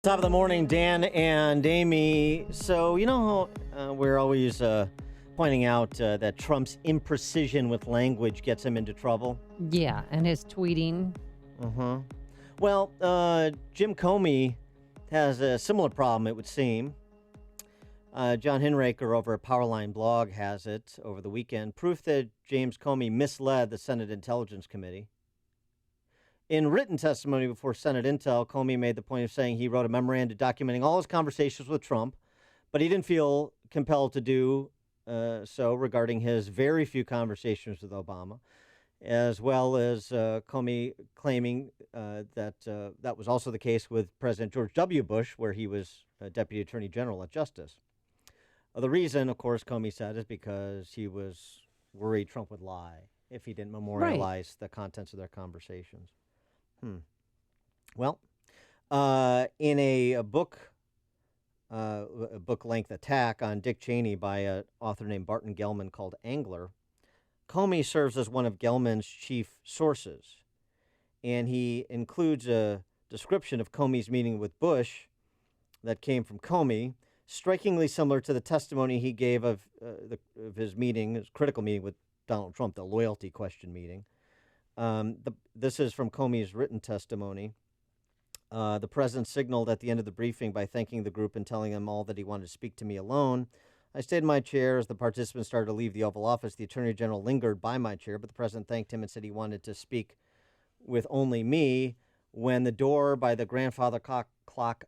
Top of the morning, Dan and Amy. So, we're always pointing out that Trump's imprecision with language gets him into trouble? Yeah, and his tweeting. Uh-huh. Well, Jim Comey has a similar problem, it would seem. John Hinraker over at Powerline Blog has it over the weekend. Proof that James Comey misled the Senate Intelligence Committee. In written testimony before Senate Intel, Comey made the point of saying he wrote a memorandum documenting all his conversations with Trump, but he didn't feel compelled to do so regarding his very few conversations with Obama, as well as Comey claiming that that was also the case with President George W. Bush, where he was Deputy Attorney General at Justice. The reason, of course, Comey said, is because he was worried Trump would lie if he didn't memorialize the contents of their conversations. Well, in a book-length attack on Dick Cheney by an author named Barton Gellman called Angler, Comey serves as one of Gellman's chief sources, and he includes a description of Comey's meeting with Bush that came from Comey, strikingly similar to the testimony he gave of his meeting, his critical meeting with Donald Trump, the loyalty question meeting. This is from Comey's written testimony. The president signaled at the end of the briefing by thanking the group and telling them all that he wanted to speak to me alone. I stayed in my chair as the participants started to leave the Oval Office. The Attorney General lingered by my chair, but the president thanked him and said he wanted to speak with only me. When the door by the grandfather clock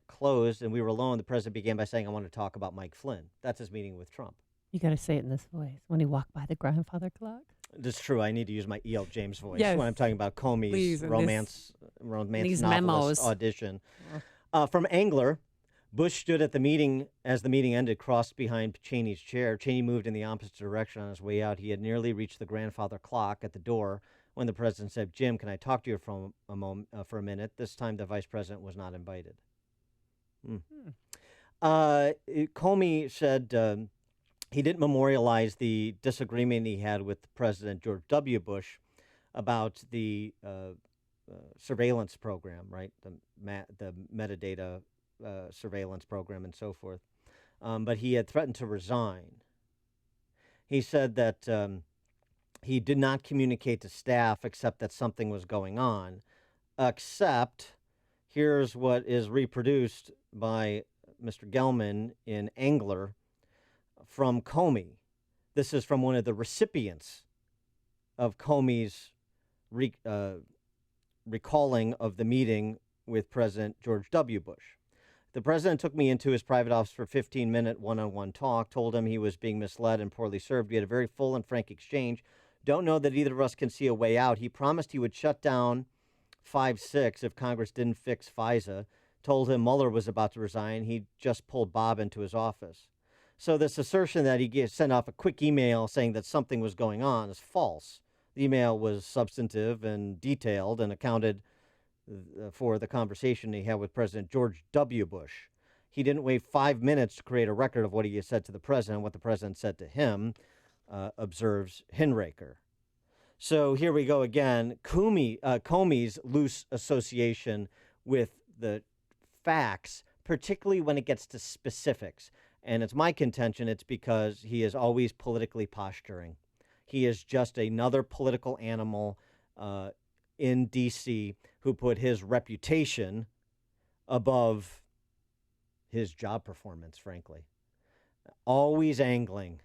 closed and we were alone, the president began by saying, I want to talk about Mike Flynn. That's his meeting with Trump. You got to say it in this voice. When he walked by the grandfather clock. That's true. I need to use my E.L. James voice Yes. when I'm talking about Comey's romance these novelist memos. audition. From Angler, Bush stood at the meeting as the meeting ended, crossed behind Cheney's chair. Cheney moved in the opposite direction on his way out. He had nearly reached the grandfather clock at the door when the president said, Jim, can I talk to you for a minute? This time the vice president was not invited. Comey said he didn't memorialize the disagreement he had with President George W. Bush about the surveillance program, right? The metadata surveillance program and so forth. But he had threatened to resign. He said that he did not communicate to staff except that something was going on, except here's what is reproduced by Mr. Gellman in Angler from Comey. This is from one of the recipients of Comey's recalling of the meeting with President George W. Bush. The president took me into his private office for a 15-minute one-on-one talk, told him he was being misled and poorly served. We had a very full and frank exchange. Don't know that either of us can see a way out. He promised he would shut down 5-6 if Congress didn't fix FISA. Told him Mueller was about to resign. He just pulled Bob into his office. So this assertion that he sent off a quick email saying that something was going on is false. The email was substantive and detailed and accounted for the conversation he had with President George W. Bush. He didn't wait 5 minutes to create a record of what he had said to the president, what the president said to him, observes Hinraker. So here we go again. Comey's loose association with the facts, particularly when it gets to specifics. And it's my contention it's because he is always politically posturing. He is just another political animal in D.C. who put his reputation above his job performance, frankly. Always angling,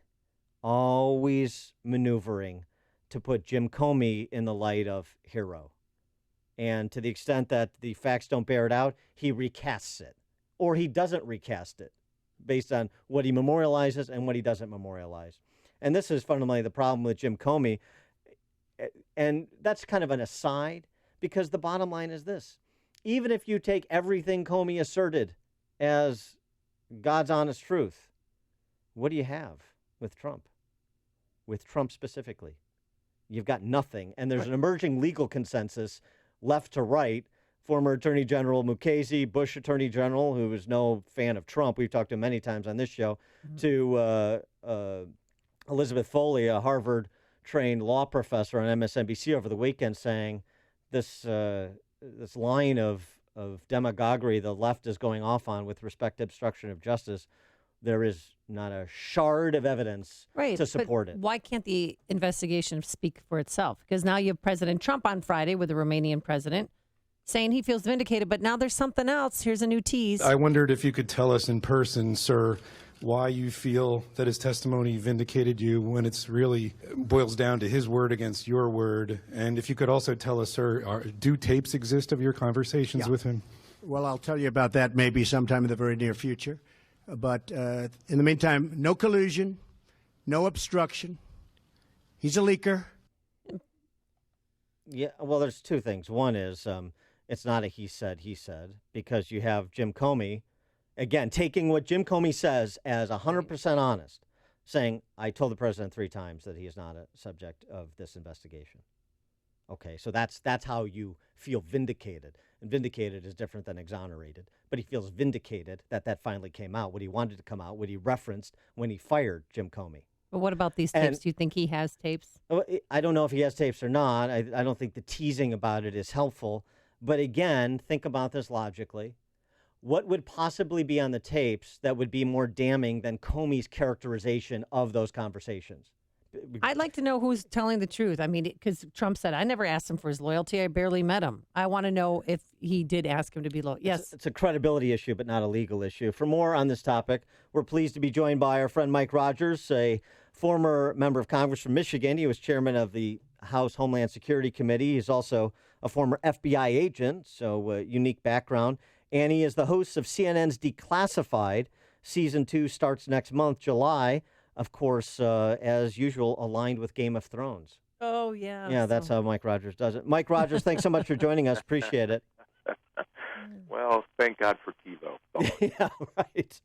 always maneuvering to put Jim Comey in the light of hero. And to the extent that the facts don't bear it out, he recasts it. Or he doesn't recast it based on what he memorializes and what he doesn't memorialize. And this is fundamentally the problem with Jim Comey. And that's kind of an aside, because the bottom line is this. Even if you take everything Comey asserted as God's honest truth, what do you have with Trump? With Trump specifically? You've got nothing. And there's an emerging legal consensus left to right. Former Attorney General Mukasey, Bush Attorney General, who is no fan of Trump, we've talked to him many times on this show, to Elizabeth Foley, a Harvard-trained law professor on MSNBC over the weekend, saying this line of demagoguery the left is going off on with respect to obstruction of justice, there is not a shard of evidence to support it. Why can't the investigation speak for itself? Because now you have President Trump on Friday with the Romanian president saying he feels vindicated, but now there's something else. Here's a new tease. I wondered if you could tell us in person, sir, why you feel that his testimony vindicated you when it's really boils down to his word against your word. And if you could also tell us, sir, do tapes exist of your conversations with him? Well, I'll tell you about that maybe sometime in the very near future. But in the meantime, no collusion, no obstruction. He's a leaker. Yeah, well, there's two things. One is it's not a he said, because you have Jim Comey, again, taking what Jim Comey says as 100% honest, saying, I told the president 3 times that he is not a subject of this investigation. Okay, so that's how you feel vindicated. And vindicated is different than exonerated. But he feels vindicated that finally came out, what he wanted to come out, what he referenced when he fired Jim Comey. But what about these tapes? Do you think he has tapes? I don't know if he has tapes or not. I don't think the teasing about it is helpful. But again, think about this logically. What would possibly be on the tapes that would be more damning than Comey's characterization of those conversations? I'd like to know who's telling the truth. I mean, because Trump said, I never asked him for his loyalty. I barely met him. I want to know if he did ask him to be loyal. Yes. It's a credibility issue, but not a legal issue. For more on this topic, we're pleased to be joined by our friend Mike Rogers, a former member of Congress from Michigan. He was chairman of the House Homeland Security Committee. He's also a former FBI agent, so a unique background. And he is the host of CNN's Declassified. Season 2 starts next month, July. Of course, as usual, aligned with Game of Thrones. Oh, yeah. Yeah, that's how Mike Rogers does it. Mike Rogers, thanks so much for joining us. Appreciate it. Well, thank God for TiVo. Yeah, right.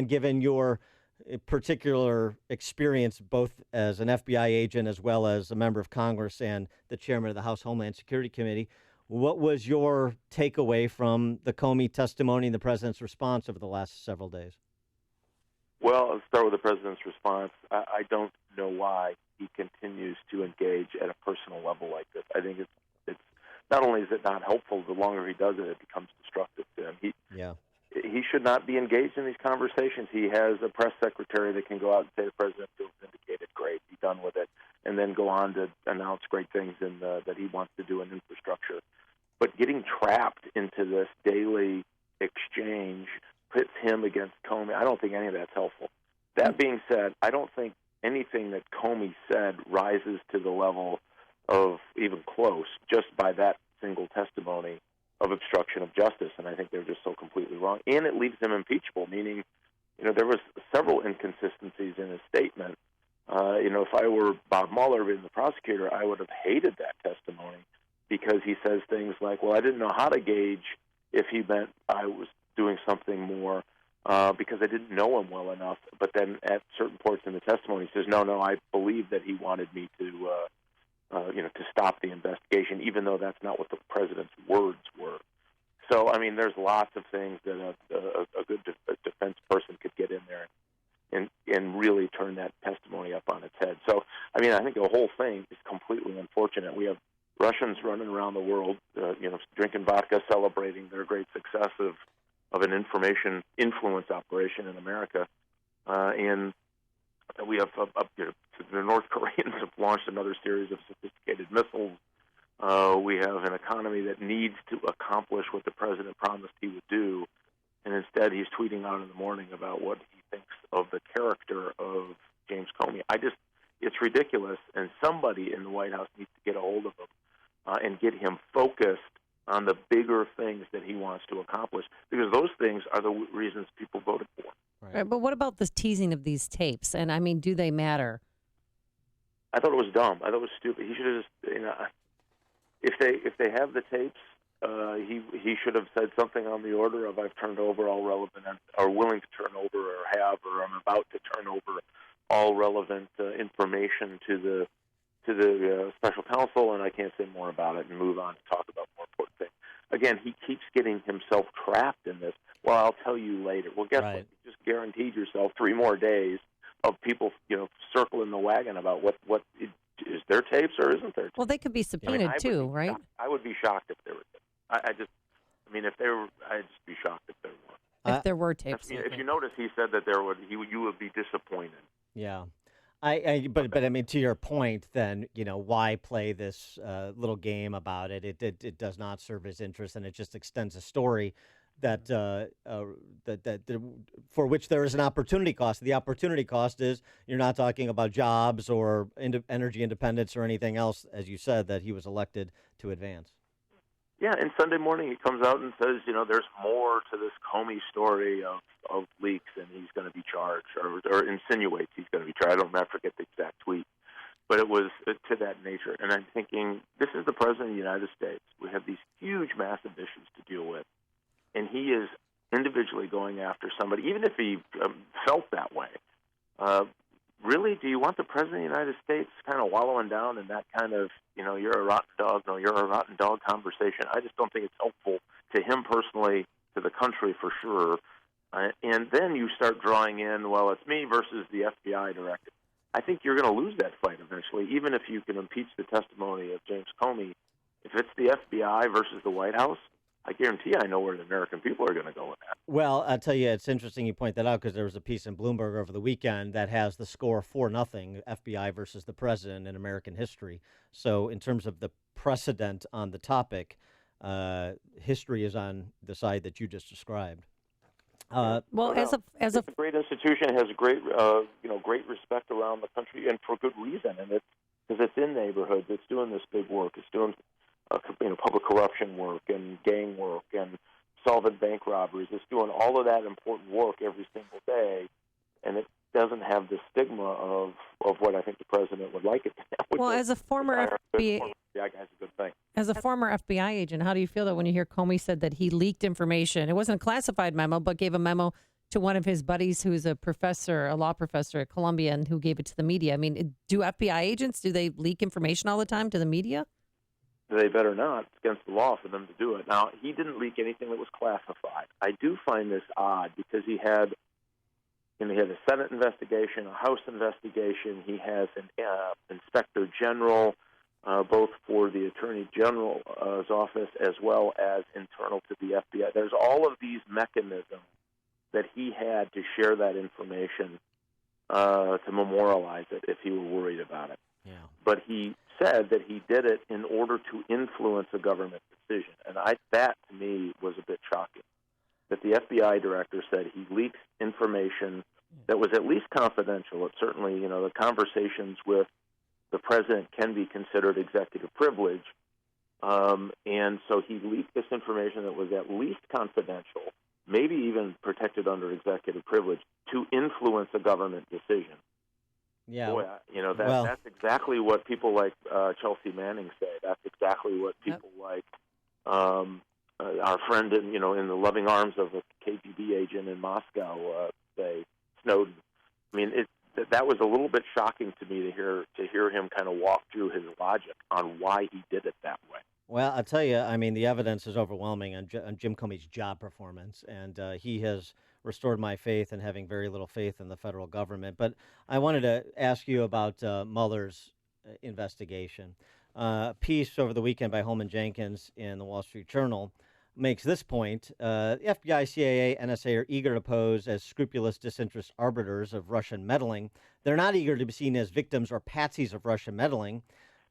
Given your particular experience, both as an FBI agent as well as a member of Congress and the chairman of the House Homeland Security Committee, what was your takeaway from the Comey testimony and the president's response over the last several days? Well, I'll start with the president's response. I don't know why he continues to engage at a personal level like this. I think it's not only is it not helpful, the longer he does it, it becomes destructive to him. He should not be engaged in these conversations. He has a press secretary that can go out and say the president feels vindicated. Great, be done with it, and then go on to announce great things that he wants to do in infrastructure. But getting trapped into this daily exchange pits him against Comey. I don't think any of that's helpful. That being said, I don't think anything that Comey said rises to the level of even close just by that single testimony of obstruction of justice, and I think they're just so completely wrong. And it leaves him impeachable, meaning, there was several inconsistencies in his statement. If I were Bob Mueller being the prosecutor, I would have hated that testimony because he says things like, well, I didn't know how to gauge if he meant I was doing something more because I didn't know him well enough. But then at certain points in the testimony, he says, no, I believe that he wanted me to stop the investigation, even though that's not what the president's words were. So, I mean, there's lots of things that a good defense person could get in there and really turn that testimony up on its head. So, I mean, I think the whole thing is completely unfortunate. We have Russians running around the world, drinking vodka, celebrating their great success of an information influence operation in America, and we have the North Koreans have launched another series of sophisticated missiles. We have an economy that needs to accomplish what the president promised he would do, and instead he's tweeting out in the morning about what he thinks of the character of James Comey. It's ridiculous, and somebody in the White House needs to get a hold of him and get him focused on the bigger things that he wants to accomplish, because those things are the reasons people voted for. Right, but what about the teasing of these tapes? And I mean, do they matter? I thought it was dumb. I thought it was stupid. He should have just, if they have the tapes, he should have said something on the order of I've turned over all relevant or willing to turn over or have or I'm about to turn over all relevant information to the special counsel, and I can't say more about it and move on to talk about more important things. Again, he keeps getting himself trapped in this. Well, I'll tell you later. Well, guess what? You just guaranteed yourself 3 more days of people, circling the wagon about what is there tapes or isn't there tapes? Well, they could be subpoenaed too, right? I would be shocked if there were tapes. If they were, I'd just be shocked if there were. If there were tapes. If you notice, he said that you would be disappointed. Yeah. But I mean, to your point, then, why play this little game about it? It does not serve his interest, and it just extends a story that for which there is an opportunity cost. The opportunity cost is you're not talking about jobs or energy independence or anything else, as you said, that he was elected to advance. Yeah, and Sunday morning he comes out and says, there's more to this Comey story of leaks, and he's going to be charged, or insinuates he's going to be charged. I forget the exact tweet, but it was to that nature. And I'm thinking, this is the President of the United States. We have these huge, massive issues to deal with, and he is individually going after somebody, even if he felt that way. Really, do you want the President of the United States kind of wallowing down in that kind of, you're a rotten dog, no, you're a rotten dog conversation? I just don't think it's helpful to him personally, to the country for sure. And then you start drawing in, well, it's me versus the FBI director. I think you're going to lose that fight eventually, even if you can impeach the testimony of James Comey. If it's the FBI versus the White House, I guarantee I know where the American people are going to go with that. Well, I'll tell you, it's interesting you point that out because there was a piece in Bloomberg over the weekend that has the score 4-0, FBI versus the president in American history. So in terms of the precedent on the topic, history is on the side that you just described. As it's a great institution, it has great great respect around the country, and for good reason. And it's because it's in neighborhoods, it's doing this big work, it's doing public corruption work and gang work and solving bank robberies. It's doing all of that important work every single day, and it doesn't have the stigma of what I think the president would like it to have. Well, as a former FBI, that's a good thing. As a former FBI agent, how do you feel that when you hear Comey said that he leaked information? It wasn't a classified memo, but gave a memo to one of his buddies who's a law professor at Columbia, and who gave it to the media. I mean, do FBI agents, do they leak information all the time to the media? They better not. It's against the law for them to do it. Now, he didn't leak anything that was classified. I do find this odd because he had a Senate investigation, a House investigation. He has an inspector general, both for the Attorney General's office as well as internal to the FBI. There's all of these mechanisms that he had to share that information to memorialize it if he were worried about it. Yeah. But he said that he did it in order to influence a government decision. And that, to me, was a bit shocking, that the FBI director said he leaked information that was at least confidential. It certainly, the conversations with the president can be considered executive privilege. And so he leaked this information that was at least confidential, maybe even protected under executive privilege, to influence a government decision. Yeah. Boy, that's exactly what people like Chelsea Manning say. That's exactly what people like our friend in the loving arms of a KGB agent in Moscow say, Snowden. I mean, that was a little bit shocking to me to hear him kind of walk through his logic on why he did it that way. Well, I'll tell you, I mean, the evidence is overwhelming on Jim Comey's job performance, and he has restored my faith in having very little faith in the federal government. But I wanted to ask you about Mueller's investigation. A piece over the weekend by Holman Jenkins in the Wall Street Journal makes this point. The FBI, CIA, NSA are eager to pose as scrupulous disinterest arbiters of Russian meddling. They're not eager to be seen as victims or patsies of Russian meddling.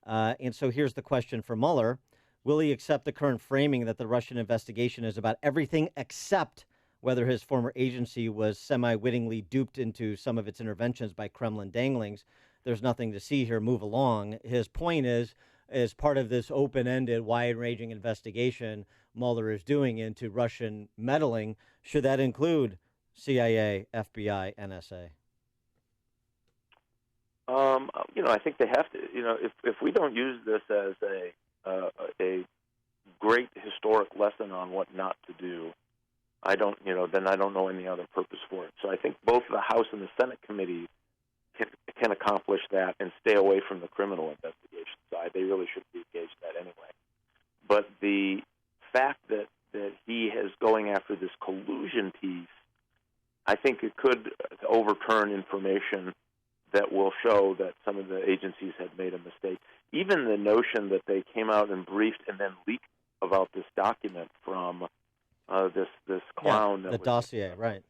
And so here's the question for Mueller. Will he accept the current framing that the Russian investigation is about everything except whether his former agency was semi-wittingly duped into some of its interventions by Kremlin danglings? There's nothing to see here. Move along. His point is, as part of this open-ended, wide-ranging investigation Mueller is doing into Russian meddling, should that include CIA, FBI, NSA? I think they have to. If we don't use this as a great historic lesson on what not to do, then I don't know any other purpose for it. So I think both the House and the Senate committees can accomplish that and stay away from the criminal investigation side. They really shouldn't be engaged in that anyway. But the fact that he is going after this collusion piece, I think it could overturn information that will show that some of the agencies had made a mistake. Even the notion that they came out and briefed and then leaked about this document from this clown. The dossier, right.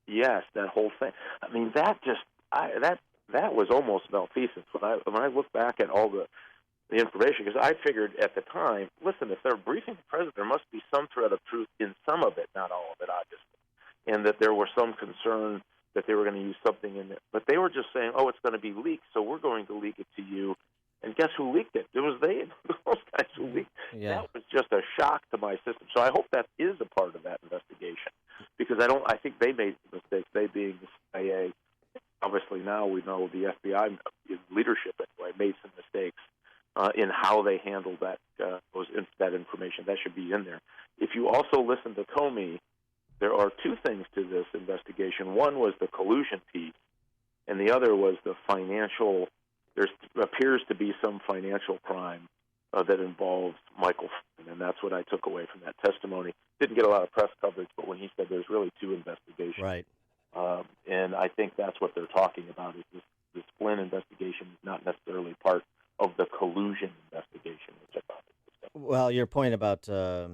Yes, that whole thing. I mean, that was almost malfeasance. When I look back at all the information, because I figured at the time, listen, if they're briefing the president, there must be some thread of truth in some of it, not all of it, obviously, and that there was some concern that they were going to use something in it. But they were just saying, oh, it's going to be leaked, so we're going to leak it to you. And guess who leaked it? It was they, those guys who leaked it. Yeah. That was just a shock to my system. So I hope that is a part of that investigation, because I think they made mistakes, they being the CIA. Obviously now we know the FBI leadership anyway made some mistakes in how they handled that information. That should be in there. If you also listen to Comey, there are two things to this investigation. One was the collusion piece, and the other was the financial. There appears to be some financial crime that involves Michael Flynn, and that's what I took away from that testimony. Didn't get a lot of press coverage, but when he said there's really two investigations. Right. And I think that's what they're talking about, is this Flynn investigation is not necessarily part of the collusion investigation, which I thought was Well, your point about the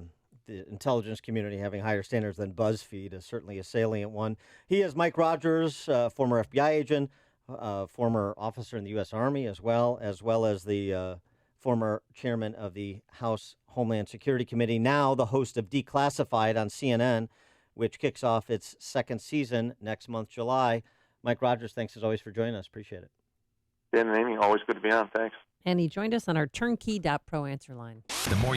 intelligence community having higher standards than BuzzFeed is certainly a salient one. He is Mike Rogers, former FBI agent, former officer in the U.S. Army, as well as the former chairman of the House Homeland Security Committee, now the host of Declassified on CNN, which kicks off its second season next month, July. Mike Rogers, thanks as always for joining us. Appreciate it. Ben and Amy, always good to be on. Thanks. And he joined us on our turnkey.pro answer line. The more